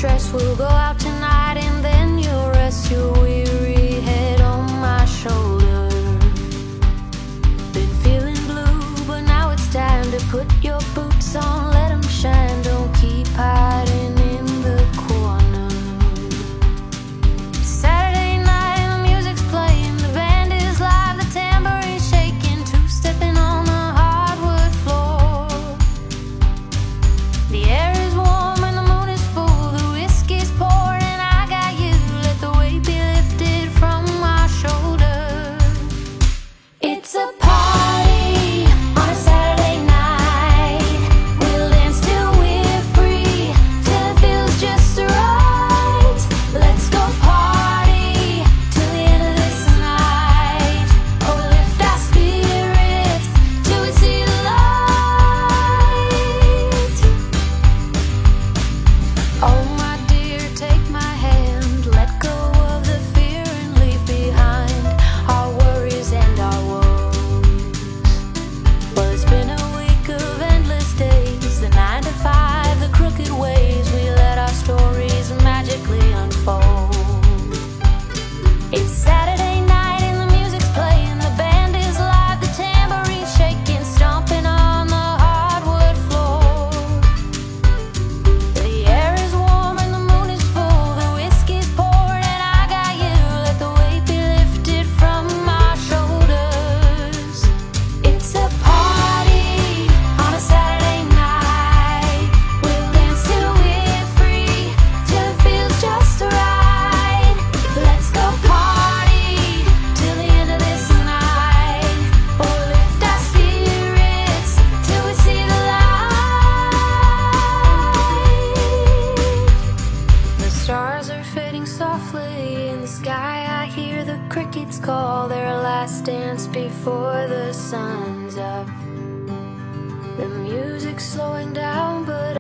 stress. We'll go out tonight and then you'll rest your weary head on my shoulder. Been feeling blue, but now it's time to put your boots on, let them shine. Don't keep hiding in the corner. Saturday night, the music's playing, the band is live, the tamborine's shaking, two-stepping on the hardwood floor. The air is warm and the moon is full, the whiskey's poured and I got you. Let the weight be lifted from my shoulder. It's a party on a Saturday night. We'll dance till we're free, till it feels just right. Let's go party till the end of this night. Oh, lift our spirits till we see the light. Oh my dear, take my hand, let go of the fear and leave behind our worries and our woes. Well, it's been a week of endless days, the 9 to 5, the crooked ways. We let our stories magically unfold. It's Saturday night and the music's playing, the band is live, the tamborine's shaking, stomping on the hardwood floor. The air is warm and the moon is full, the whiskey's poured and I got you. Let the weight be lifted from my shoulders. It's a party on a Saturday night. We'll dance till we're free, till it feels just right. Let's go party till the end of this night. Oh, lift our spirits till we see the light. The stars are fading softly in the sky. I hear the crickets call their last dance before the sun's up. The music's slowing down, but